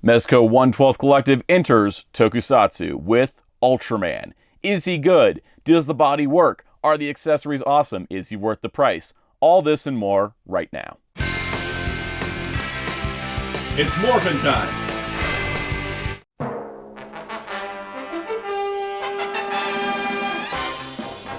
Mezco 1/12 Collective enters Tokusatsu with Ultraman. Is he good? Does the body work? Are the accessories awesome? Is he worth the price? All this and more right now. It's morphin' time!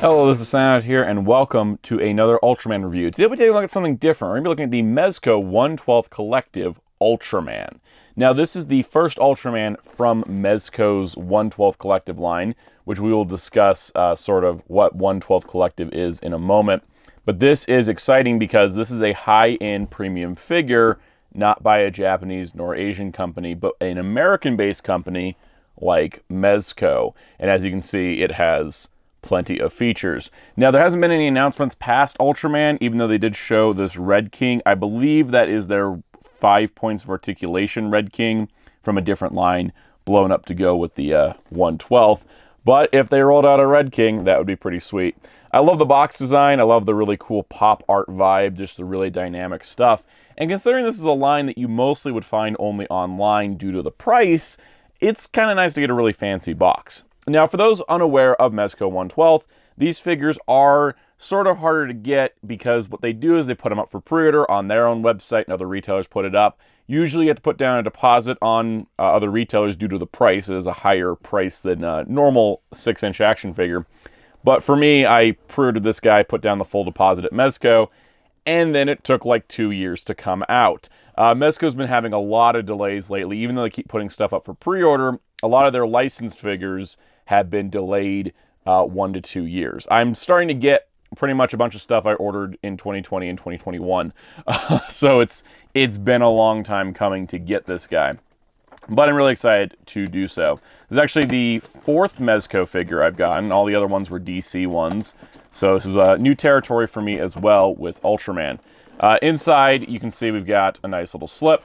Hello, this is Soundout here, and welcome to another Ultraman review. Today we're taking a look at something different. We're going to be looking at the Mezco 1/12 Collective Ultraman. Now, this is the first Ultraman from Mezco's 1/12 Collective line, which we will discuss sort of what 1/12 Collective is in a moment. But this is exciting because this is a high-end premium figure, not by a Japanese nor Asian company, but an American-based company like Mezco. And as you can see, it has plenty of features. Now, there hasn't been any announcements past Ultraman, even though they did show this Red King. I believe that is their 5 points of articulation Red King from a different line, blown up to go with the 1/12. But if they rolled out a Red King, that would be pretty sweet. I love the box design. I love the really cool pop art vibe, just the really dynamic stuff. And considering this is a line that you mostly would find only online due to the price, it's kind of nice to get a really fancy box. Now, for those unaware of Mezco 1/12, these figures are sort of harder to get because what they do is they put them up for pre-order on their own website and other retailers put it up. Usually you have to put down a deposit on other retailers due to the price. It is a higher price than a normal 6-inch action figure. But for me, I pre-ordered this guy, put down the full deposit at Mezco, and then it took like 2 years to come out. Mezco's been having a lot of delays lately. Even though they keep putting stuff up for pre-order, a lot of their licensed figures have been delayed 1 to 2 years. I'm starting to get pretty much a bunch of stuff I ordered in 2020 and 2021. So it's been a long time coming to get this guy. But I'm really excited to do so. This is actually the 4th Mezco figure I've gotten. All the other ones were DC ones. So this is a new territory for me as well with Ultraman. Inside, you can see we've got a nice little slip.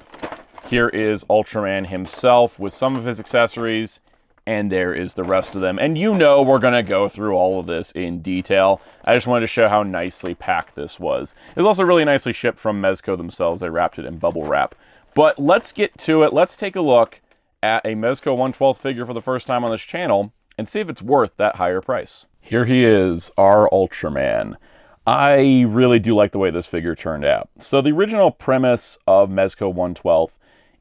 Here is Ultraman himself with some of his accessories. And there is the rest of them. And you know we're going to go through all of this in detail. I just wanted to show how nicely packed this was. It was also really nicely shipped from Mezco themselves. They wrapped it in bubble wrap. But let's get to it. Let's take a look at a Mezco 1/12 figure for the first time on this channel and see if it's worth that higher price. Here he is, our Ultraman. I really do like the way this figure turned out. So the original premise of Mezco 1/12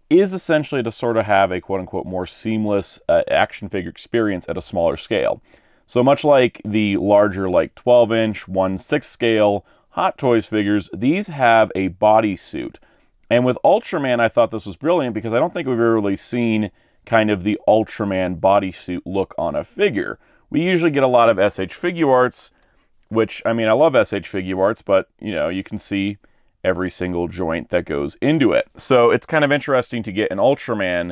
is essentially to sort of have a quote-unquote more seamless action figure experience at a smaller scale. So much like the larger like 12-inch, 1/6 scale Hot Toys figures, these have a bodysuit. And with Ultraman, I thought this was brilliant because I don't think we've ever really seen kind of the Ultraman bodysuit look on a figure. We usually get a lot of SH Figuarts, which, I mean, I love SH Figuarts, but, you know, you can see every single joint that goes into it. So it's kind of interesting to get an Ultraman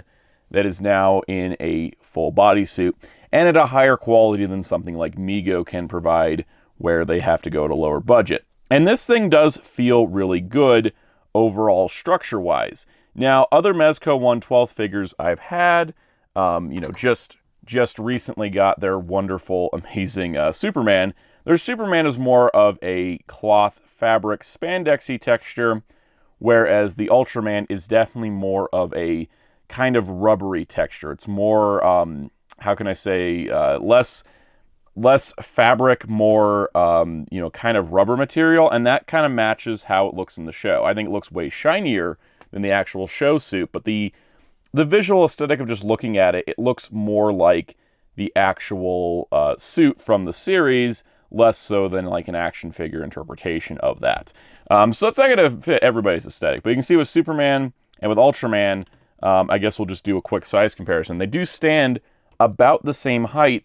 that is now in a full bodysuit and at a higher quality than something like Mego can provide where they have to go at a lower budget. And this thing does feel really good overall structure-wise. Now, other Mezco 1/12 figures I've had, you know, just recently got their wonderful, amazing Superman. Their Superman is more of a cloth fabric spandexy texture, whereas the Ultraman is definitely more of a kind of rubbery texture. It's more, how can I say, less fabric, more, you know, kind of rubber material, and that kind of matches how it looks in the show. I think it looks way shinier than the actual show suit, but the visual aesthetic of just looking at it, it looks more like the actual suit from the series, less so than like an action figure interpretation of that. So it's not going to fit everybody's aesthetic. But you can see with Superman and with Ultraman, I guess we'll just do a quick size comparison. They do stand about the same height,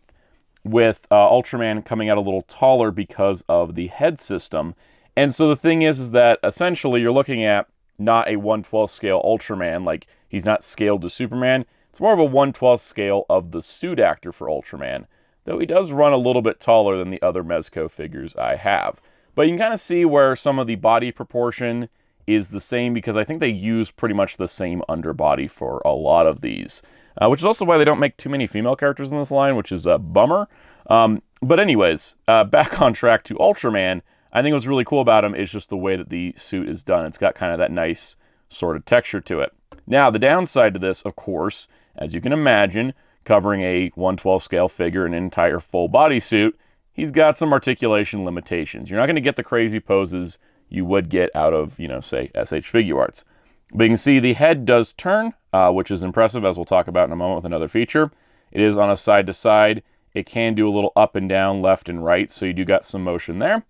with Ultraman coming out a little taller because of the head system. And so the thing is that essentially you're looking at not a 1/12 scale Ultraman, like he's not scaled to Superman. It's more of a 1/12 scale of the suit actor for Ultraman, though he does run a little bit taller than the other Mezco figures I have. But you can kind of see where some of the body proportion is the same because I think they use pretty much the same underbody for a lot of these. Which is also why they don't make too many female characters in this line, which is a bummer. But anyways, back on track to Ultraman. I think what's really cool about him is just the way that the suit is done. It's got kind of that nice sort of texture to it. Now, the downside to this, of course, as you can imagine, covering a 1/12 scale figure in an entire full bodysuit, he's got some articulation limitations. You're not going to get the crazy poses you would get out of, say, SH Figuarts. But you can see the head does turn, which is impressive, as we'll talk about in a moment with another feature. It is on a side-to-side. It can do a little up and down, left and right, so you do got some motion there.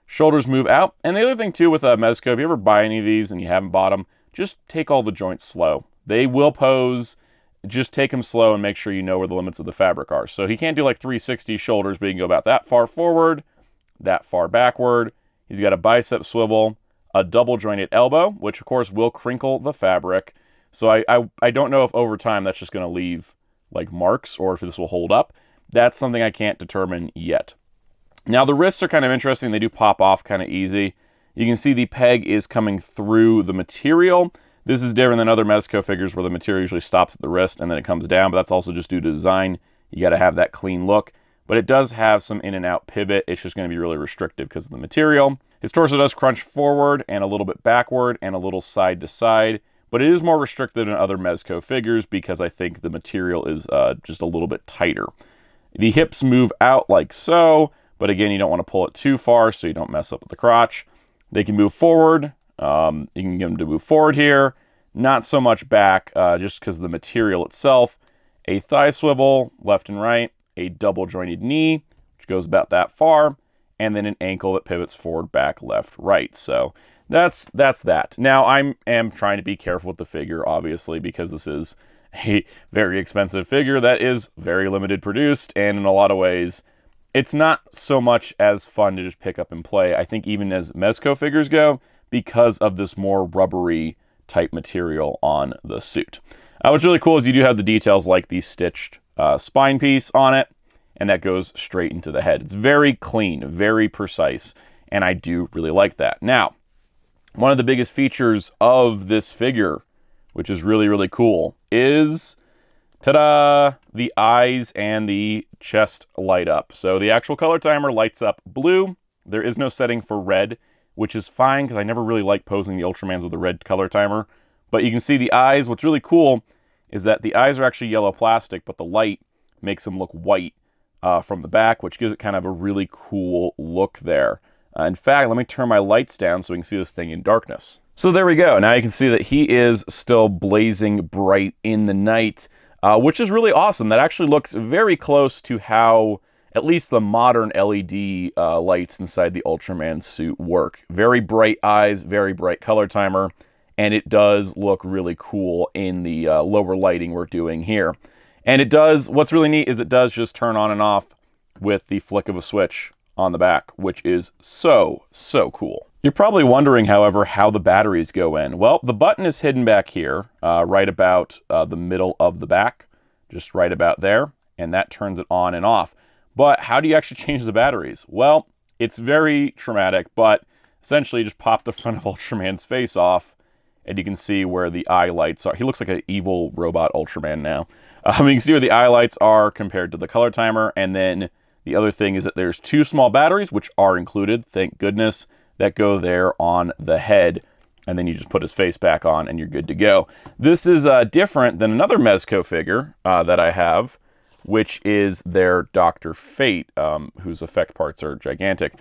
Shoulders move out. And the other thing, too, with Mezco, if you ever buy any of these and you haven't bought them, just take all the joints slow. They will pose. Just take them slow and make sure you know where the limits of the fabric are. So he can't do like 360 shoulders, but he can go about that far forward, that far backward. He's got a bicep swivel, a double jointed elbow, which of course will crinkle the fabric. So I don't know if over time that's just going to leave like marks or if this will hold up. That's something I can't determine yet. Now the wrists are kind of interesting. They do pop off kind of easy. You can see the peg is coming through the material. This is different than other Mezco figures where the material usually stops at the wrist and then it comes down, but that's also just due to design. You got to have that clean look. But it does have some in and out pivot. It's just going to be really restrictive because of the material. His torso does crunch forward and a little bit backward and a little side to side, but it is more restricted than other Mezco figures because I think the material is just a little bit tighter. The hips move out like so, but again, you don't want to pull it too far so you don't mess up with the crotch. They can move forward. You can get them to move forward here. Not so much back, just because of the material itself. A thigh swivel, left and right. A double jointed knee, which goes about that far, and then an ankle that pivots forward, back, left, right. So that's that. Now I am trying to be careful with the figure, obviously, because this is a very expensive figure that is very limited produced, and in a lot of ways, it's not so much as fun to just pick up and play. I think even as Mezco figures go, because of this more rubbery type material on the suit. What's really cool is you do have the details like the stitched spine piece on it, and that goes straight into the head. It's very clean, very precise, and I do really like that. Now, one of the biggest features of this figure, which is really, really cool, is, ta-da, the eyes and the chest light up. So the actual color timer lights up blue. There is no setting for red, which is fine because I never really like posing the Ultramans with the red color timer. But you can see the eyes. What's really cool is that the eyes are actually yellow plastic, but the light makes them look white from the back, which gives it kind of a really cool look there. In fact, let me turn my lights down so we can see this thing in darkness. So there we go. Now you can see that he is still blazing bright in the night, which is really awesome. That actually looks very close to how at least the modern LED lights inside the Ultraman suit work. Very bright eyes, very bright color timer, and it does look really cool in the lower lighting we're doing here. And it does, what's really neat is it does just turn on and off with the flick of a switch on the back, which is so, so cool. You're probably wondering, however, how the batteries go in. Well, the button is hidden back here, right about the middle of the back, just right about there, and that turns it on and off. But how do you actually change the batteries? Well, it's very traumatic, but essentially you just pop the front of Ultraman's face off, and you can see where the eye lights are. He looks like an evil robot Ultraman now. You can see where the eye lights are compared to the color timer, and then the other thing is that there's two small batteries, which are included, thank goodness, that go there on the head, and then you just put his face back on, and you're good to go. This is different than another Mezco figure that I have, which is their Dr. Fate, whose effect parts are gigantic.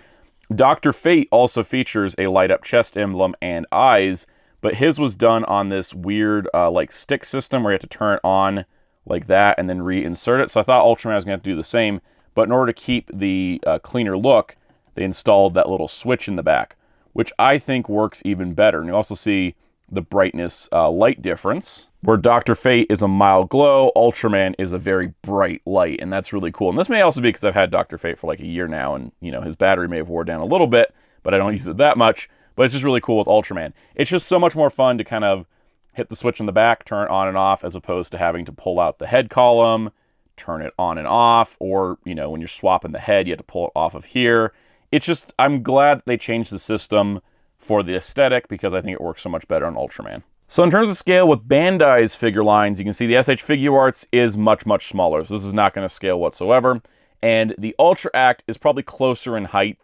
Dr. Fate also features a light-up chest emblem and eyes, but his was done on this weird like stick system where you have to turn it on like that and then reinsert it. So I thought Ultraman was going to have to do the same, but in order to keep the cleaner look, they installed that little switch in the back, which I think works even better. And you also see the brightness light difference, where Dr. Fate is a mild glow, Ultraman is a very bright light, and that's really cool. And this may also be because I've had Dr. Fate for like a year now, and you know his battery may have wore down a little bit, but I don't use it that much. But it's just really cool with Ultraman. It's just so much more fun to kind of hit the switch in the back, turn it on and off, as opposed to having to pull out the head column, turn it on and off, or you know when you're swapping the head, you have to pull it off of here. It's just, I'm glad they changed the system for the aesthetic because I think it works so much better on Ultraman. So in terms of scale with Bandai's figure lines, you can see the SH Figuarts is much, much smaller. So this is not going to scale whatsoever. And the Ultra Act is probably closer in height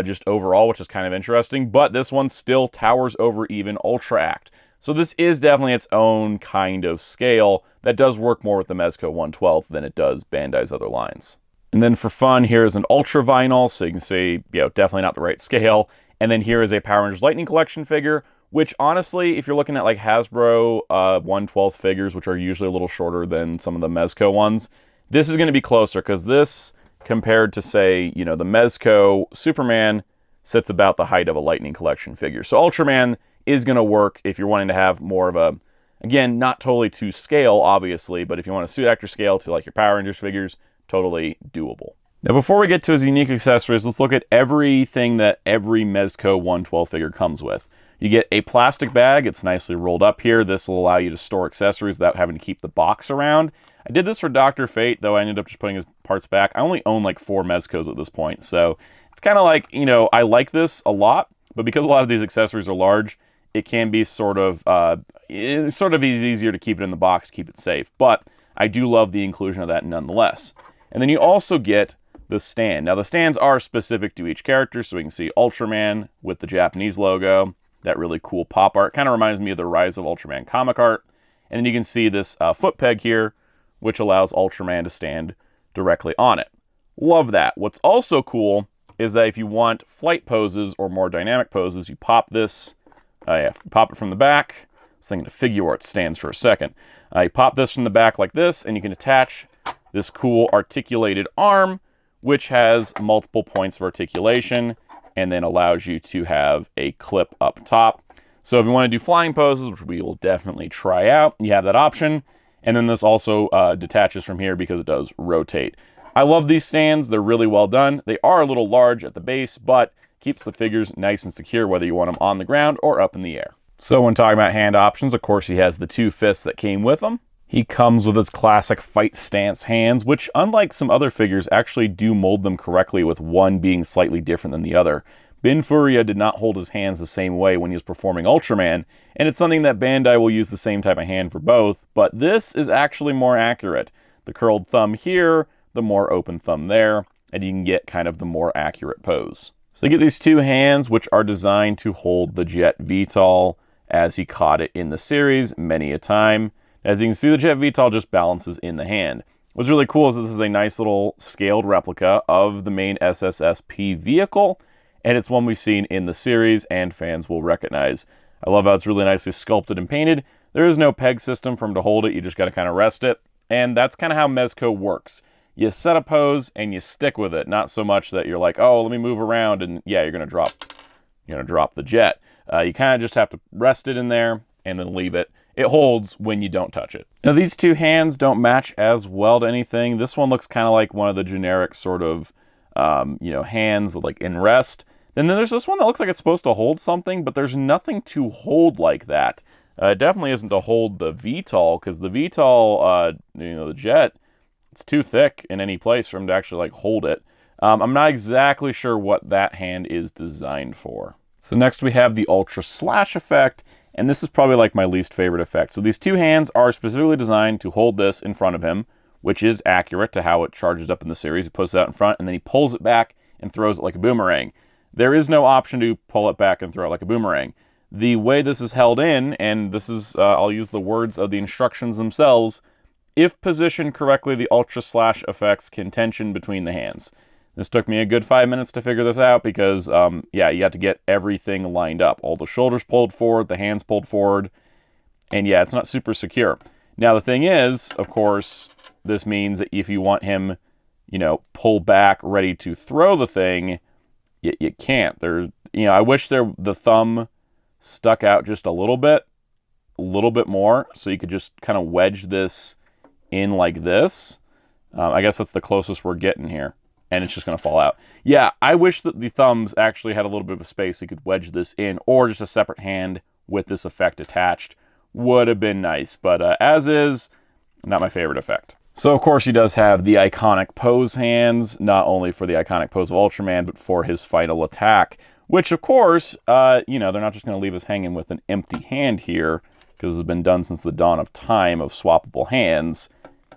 just overall, which is kind of interesting. But this one still towers over even Ultra Act. So this is definitely its own kind of scale that does work more with the Mezco 1/12 than it does Bandai's other lines. And then for fun, here is an Ultra Vinyl, so you can see, you know, definitely not the right scale. And then here is a Power Rangers Lightning Collection figure, which honestly, if you're looking at like Hasbro 1/12 figures, which are usually a little shorter than some of the Mezco ones, this is going to be closer, because this, compared to, say, you know, the Mezco Superman, sits about the height of a Lightning Collection figure. So Ultraman is going to work if you're wanting to have more of a, again, not totally to scale, obviously, but if you want a suit actor scale to like your Power Rangers figures, totally doable. Now, before we get to his unique accessories, let's look at everything that every Mezco 1/12 figure comes with. You get a plastic bag. It's nicely rolled up here. This will allow you to store accessories without having to keep the box around. I did this for Dr. Fate, though I ended up just putting his parts back. I only own like 4 Mezcos at this point, so it's kind of like, you know, I like this a lot, but because a lot of these accessories are large, it can be sort of easier to keep it in the box, to keep it safe. But I do love the inclusion of that nonetheless. And then you also get the stand. Now, the stands are specific to each character, so we can see Ultraman with the Japanese logo, that really cool pop art. Kind of reminds me of the Rise of Ultraman comic art. And then you can see this foot peg here, which allows Ultraman to stand directly on it. Love that. What's also cool is that if you want flight poses or more dynamic poses, you pop this, pop it from the back. I was thinking of Figuarts stands for a second. You pop this from the back like this, and you can attach this cool articulated arm, which has multiple points of articulation, and then allows you to have a clip up top. So if you want to do flying poses, which we will definitely try out, you have that option. And then this also detaches from here because it does rotate. I love these stands. They're really well done. They are a little large at the base, but keeps the figures nice and secure, whether you want them on the ground or up in the air. So when talking about hand options, of course, he has the 2 fists that came with him. He comes with his classic fight stance hands, which, unlike some other figures, actually do mold them correctly, with one being slightly different than the other. Ben Furia did not hold his hands the same way when he was performing Ultraman, and it's something that Bandai will use the same type of hand for both, but this is actually more accurate. The curled thumb here, the more open thumb there, and you can get kind of the more accurate pose. So you get these 2 hands, which are designed to hold the Jet VTOL as he caught it in the series many a time. As you can see, the Jet VTOL just balances in the hand. What's really cool is that this is a nice little scaled replica of the main SSSP vehicle, and it's one we've seen in the series and fans will recognize. I love how it's really nicely sculpted and painted. There is no peg system for him to hold it. You just got to kind of rest it, and that's kind of how Mezco works. You set a pose and you stick with it, not so much that you're like, oh, let me move around, and yeah, you're gonna drop the jet. You kind of just have to rest it in there and then leave it. It holds when you don't touch it. Now, these 2 hands don't match as well to anything. This one looks kind of like one of the generic sort of, hands like in rest. And then there's this one that looks like it's supposed to hold something, but there's nothing to hold like that. It definitely isn't to hold the VTOL, because the VTOL, the jet, it's too thick in any place for him to actually like hold it. I'm not exactly sure what that hand is designed for. So next we have the Ultra Slash effect, and this is probably like my least favorite effect. So these 2 hands are specifically designed to hold this in front of him, which is accurate to how it charges up in the series. He puts it out in front, and then he pulls it back and throws it like a boomerang. There is no option to pull it back and throw it like a boomerang. The way this is held in, and this is, I'll use the words of the instructions themselves, if positioned correctly, the Ultra Slash effects can tension between the hands. This took me a good 5 minutes to figure this out because, you have to get everything lined up. All the shoulders pulled forward, the hands pulled forward, and yeah, it's not super secure. Now, the thing is, of course, this means that if you want him, pull back, ready to throw the thing, you can't. I wish the thumb stuck out just a little bit more, so you could just kind of wedge this in like this. I guess that's the closest we're getting here. And it's just going to fall out. Yeah, I wish that the thumbs actually had a little bit of a space so you could wedge this in, or just a separate hand with this effect attached. Would have been nice, but as is, not my favorite effect. So, of course, he does have the iconic pose hands, not only for the iconic pose of Ultraman, but for his final attack, which, of course, they're not just going to leave us hanging with an empty hand here, because it's been done since the dawn of time of swappable hands.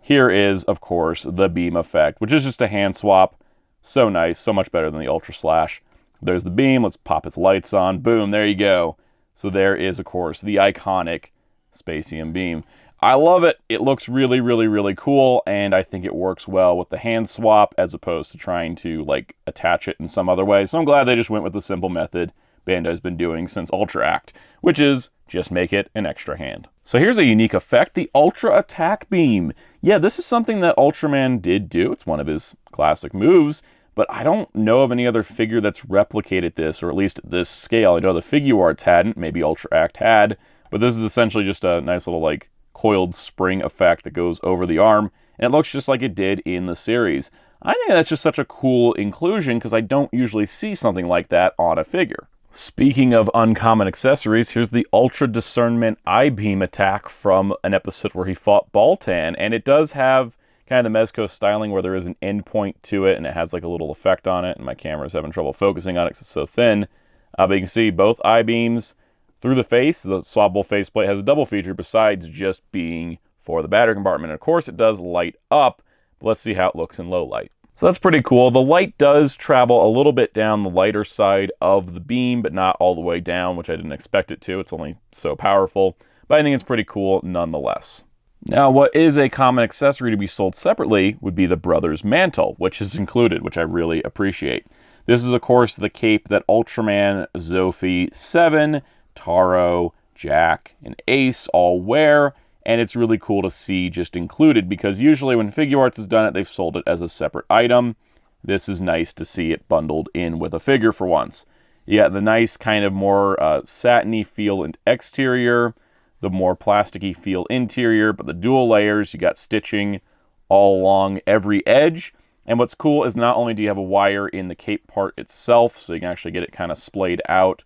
Here is, of course, the beam effect, which is just a hand swap. So nice, so much better than the Ultra Slash. There's the beam. Let's pop its lights on. Boom, there you go. So there is, of course, the iconic Spacium beam. I love it. It looks really, really, really cool, and I think it works well with the hand swap as opposed to trying to, like, attach it in some other way. So I'm glad they just went with the simple method Bandai's been doing since Ultra Act, which is just make it an extra hand. So here's a unique effect, the Ultra Attack Beam. Yeah, this is something that Ultraman did do. It's one of his classic moves, but I don't know of any other figure that's replicated this, or at least at this scale. I know the Figuarts hadn't, maybe Ultra Act had, but this is essentially just a nice little, like, coiled spring effect that goes over the arm, and it looks just like it did in the series. I think that's just such a cool inclusion because I don't usually see something like that on a figure. Speaking of uncommon accessories, here's the Ultra Discernment I-Beam attack from an episode where he fought Baltan, and it does have kind of the Mezco styling where there is an end point to it, and it has like a little effect on it, and my camera's having trouble focusing on it because it's so thin. But you can see both I-Beams through the face. The swappable faceplate has a double feature besides just being for the battery compartment. And of course, it does light up, but let's see how it looks in low light. So that's pretty cool. The light does travel a little bit down the lighter side of the beam, but not all the way down, which I didn't expect it to. It's only so powerful, but I think it's pretty cool nonetheless. Now, what is a common accessory to be sold separately would be the Brothers Mantle, which is included, which I really appreciate. This is, of course, the cape that Ultraman, Zophie, Seven, Taro, Jack, and Ace all wear, and it's really cool to see just included because usually when Figuarts has done it, they've sold it as a separate item. This is nice to see it bundled in with a figure for once. You got the nice kind of more satiny feel and exterior, the more plasticky feel interior, but the dual layers, you got stitching all along every edge. And what's cool is not only do you have a wire in the cape part itself, so you can actually get it kind of splayed out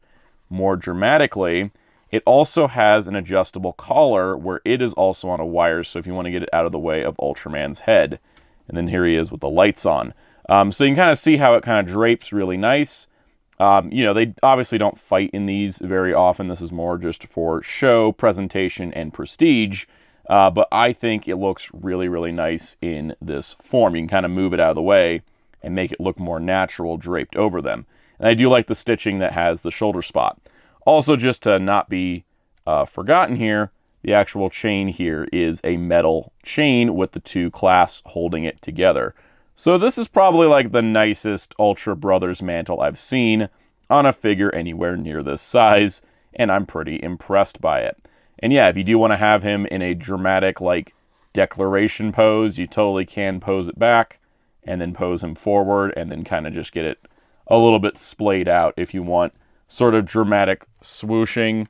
more dramatically, it also has an adjustable collar where it is also on a wire, so if you want to get it out of the way of Ultraman's head. And then here he is with the lights on. So you can kind of see how it kind of drapes really nice. You know, they obviously don't fight in these very often. This is more just for show, presentation, and prestige. But I think it looks really, really nice in this form. You can kind of move it out of the way and make it look more natural draped over them. And I do like the stitching that has the shoulder spot. Also, just to not be forgotten here, the actual chain here is a metal chain with the two clasps holding it together. So this is probably like the nicest Ultra Brothers Mantle I've seen on a figure anywhere near this size, and I'm pretty impressed by it. And yeah, if you do want to have him in a dramatic, like, declaration pose, you totally can pose it back, and then pose him forward, and then kind of just get it a little bit splayed out if you want sort of dramatic swooshing.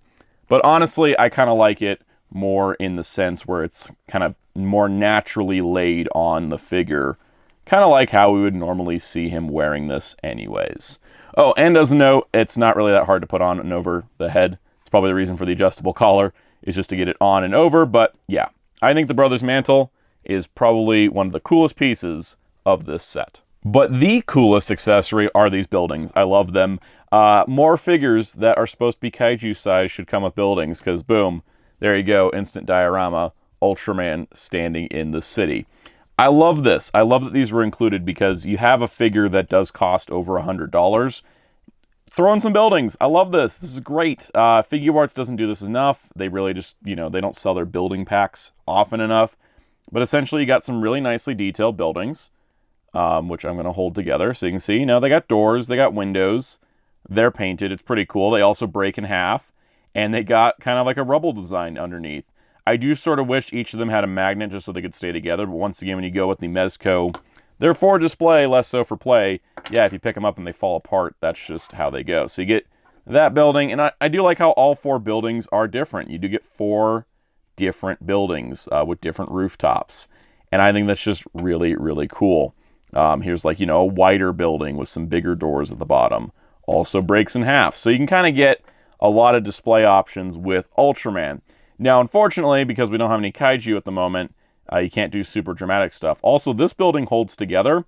But honestly, I kind of like it more in the sense where it's kind of more naturally laid on the figure, kind of like how we would normally see him wearing this anyways. Oh, and as a note, it's not really that hard to put on and over the head. It's probably the reason for the adjustable collar, is just to get it on and over. But yeah, I think the Brothers Mantle is probably one of the coolest pieces of this set. But the coolest accessory are these buildings. I love them. More figures that are supposed to be kaiju size should come with buildings, because boom, there you go, instant diorama, Ultraman standing in the city. I love this. I love that these were included because you have a figure that does cost over $100. Throw in some buildings. I love this. This is great. Figuarts doesn't do this enough. They really just, you know, they don't sell their building packs often enough. But essentially, you got some really nicely detailed buildings, which I'm going to hold together. So you can see, you know, they got doors, they got windows. They're painted. It's pretty cool. They also break in half, and they got kind of like a rubble design underneath. I do sort of wish each of them had a magnet just so they could stay together, but once again, when you go with the Mezco, they're for display, less so for play. Yeah, if you pick them up and they fall apart, that's just how they go. So you get that building, and I do like how all four buildings are different. You do get 4 different buildings with different rooftops, and I think that's just really, really cool. Here's like, you know, a wider building with some bigger doors at the bottom. Also breaks in half. So you can kind of get a lot of display options with Ultraman. Now, unfortunately, because we don't have any kaiju at the moment, you can't do super dramatic stuff. Also, this building holds together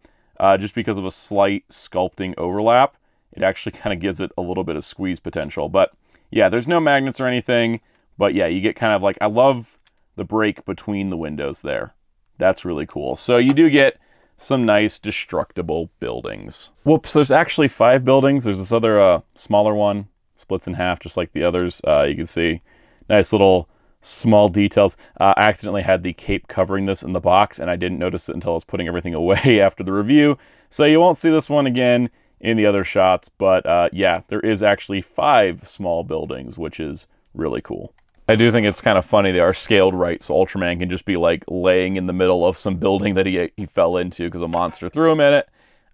just because of a slight sculpting overlap. It actually kind of gives it a little bit of squeeze potential. But yeah, there's no magnets or anything. But yeah, you get kind of like, I love the break between the windows there. That's really cool. So you do get some nice destructible buildings. Whoops, there's actually 5 buildings. There's this other smaller one Splits in half just like the others. You can see nice little small details. I accidentally had the cape covering this in the box, and I didn't notice it until I was putting everything away after the review. So you won't see this one again in the other shots, but yeah, there is actually 5 small buildings, which is really cool. I do think it's kind of funny they are scaled right, so Ultraman can just be like laying in the middle of some building that he fell into because a monster threw him in it.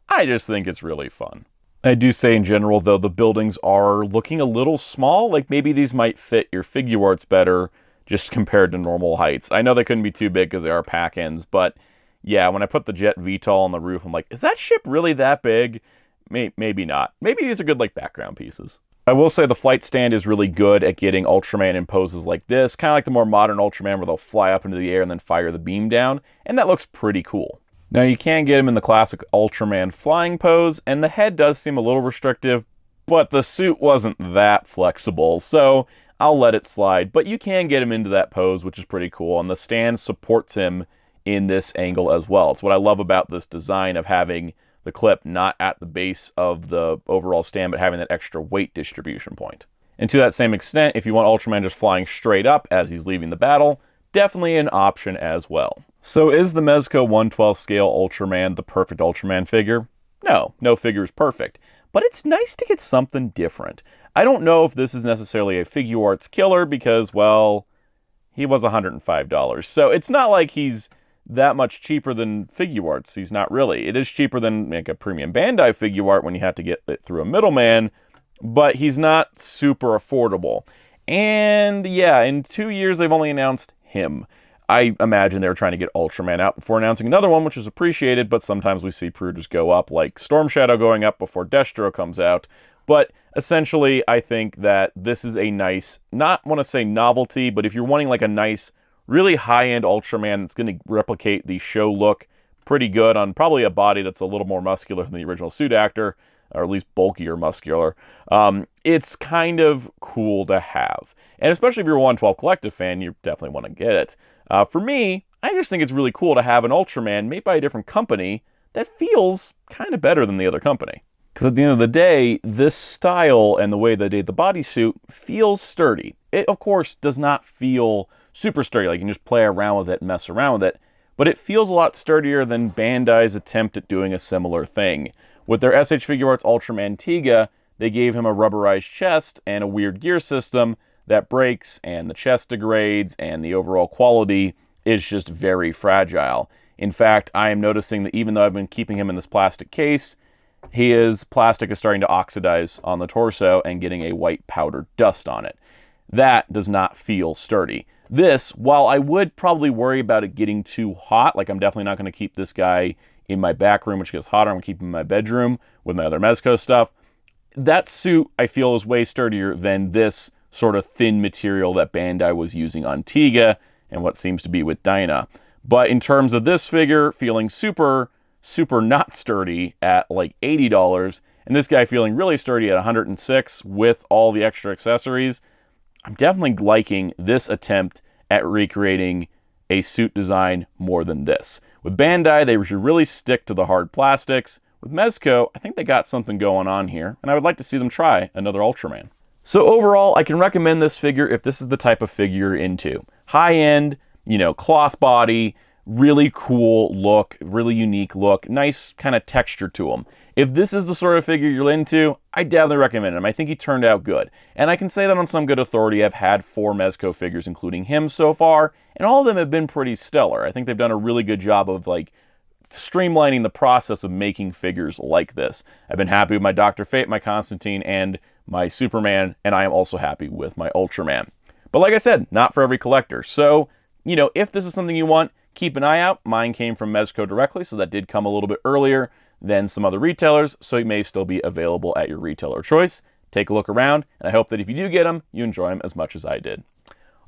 I just think it's really fun. I do say in general, though, the buildings are looking a little small. Like maybe these might fit your Figuarts better just compared to normal heights. I know they couldn't be too big because they are pack-ins, but yeah, when I put the Jet VTOL on the roof, I'm like, is that ship really that big? Maybe not. Maybe these are good like background pieces. I will say the flight stand is really good at getting Ultraman in poses like this, kind of like the more modern Ultraman where they'll fly up into the air and then fire the beam down, and that looks pretty cool. Now you can get him in the classic Ultraman flying pose, and the head does seem a little restrictive, but the suit wasn't that flexible, so I'll let it slide. But you can get him into that pose, which is pretty cool, and the stand supports him in this angle as well. It's what I love about this design of having the clip not at the base of the overall stand, but having that extra weight distribution point. And to that same extent, if you want Ultraman just flying straight up as he's leaving the battle, definitely an option as well. So is the Mezco 1/12 scale Ultraman the perfect Ultraman figure? No, no figure is perfect, but it's nice to get something different. I don't know if this is necessarily a Figuarts killer because, well, he was $105. So it's not like he's that much cheaper than Figuarts. He's not really. It is cheaper than like a premium Bandai Figuart when you have to get it through a middleman, but he's not super affordable. And yeah, in 2 years they've only announced him. I imagine they were trying to get Ultraman out before announcing another one, which is appreciated, but sometimes we see Pruders go up, like Storm Shadow going up before Destro comes out. But essentially, I think that this is a nice, not want to say novelty, but if you're wanting like a nice, really high-end Ultraman that's going to replicate the show look pretty good on probably a body that's a little more muscular than the original suit actor, or at least bulkier muscular, it's kind of cool to have. And especially if you're a 1/12 Collective fan, you definitely want to get it. For me, I just think it's really cool to have an Ultraman made by a different company that feels kind of better than the other company. Because at the end of the day, this style and the way they did the bodysuit feels sturdy. It, of course, does not feel super sturdy. Like you can just play around with it and mess around with it. But it feels a lot sturdier than Bandai's attempt at doing a similar thing. With their SH Figuarts Ultraman Tiga, they gave him a rubberized chest and a weird gear system that breaks, and the chest degrades, and the overall quality is just very fragile. In fact, I am noticing that even though I've been keeping him in this plastic case, his plastic is starting to oxidize on the torso and getting a white powdered dust on it. That does not feel sturdy. This, while I would probably worry about it getting too hot, like I'm definitely not going to keep this guy in my back room, which gets hotter, I'm going to keep him in my bedroom with my other Mezco stuff. That suit, I feel, is way sturdier than this sort of thin material that Bandai was using on Tiga and what seems to be with Dyna. But in terms of this figure feeling super not sturdy at like $80, and this guy feeling really sturdy at $106 with all the extra accessories, I'm definitely liking this attempt at recreating a suit design more than this. With Bandai, they should really stick to the hard plastics. With Mezco, I think they got something going on here, and I would like to see them try another Ultraman. So overall, I can recommend this figure if this is the type of figure you're into. High-end, cloth body, really cool look, really unique look, nice kind of texture to him. If this is the sort of figure you're into, I definitely recommend him. I think he turned out good. And I can say that on some good authority. I've had 4 Mezco figures, including him so far, and all of them have been pretty stellar. I think they've done a really good job of streamlining the process of making figures like this. I've been happy with my Dr. Fate, my Constantine, and my Superman, and I am also happy with my Ultraman. But like I said, not for every collector. So, if this is something you want, keep an eye out. Mine came from Mezco directly, so that did come a little bit earlier than some other retailers, so it may still be available at your retailer choice. Take a look around, and I hope that if you do get them, you enjoy them as much as I did.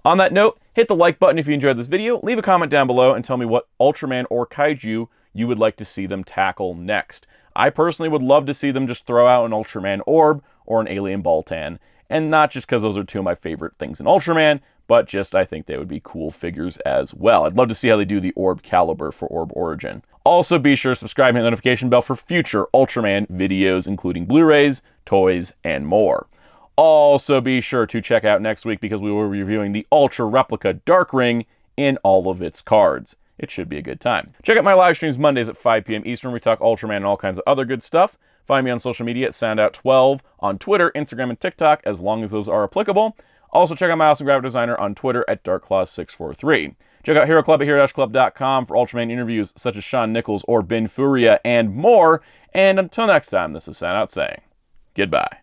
On that note, hit the like button if you enjoyed this video, leave a comment down below, and tell me what Ultraman or Kaiju you would like to see them tackle next. I personally would love to see them just throw out an Ultraman Orb or an Alien Baltan, and not just because those are 2 of my favorite things in Ultraman, but just I think they would be cool figures as well. I'd love to see how they do the Orb caliber for Orb Origin. Also, be sure to subscribe and hit the notification bell for future Ultraman videos, including Blu-rays, toys, and more. Also, be sure to check out next week because we will be reviewing the Ultra Replica Dark Ring in all of its cards. It should be a good time. Check out my live streams Mondays at 5 p.m. Eastern. We talk Ultraman and all kinds of other good stuff. Find me on social media at Soundout12 on Twitter, Instagram, and TikTok, as long as those are applicable. Also, check out my awesome graphic designer on Twitter at DarkClaw643. Check out Hero Club at hero-club.com for Ultraman interviews such as Shawn Nichols or Ben Furia and more. And until next time, this is Soundout saying goodbye.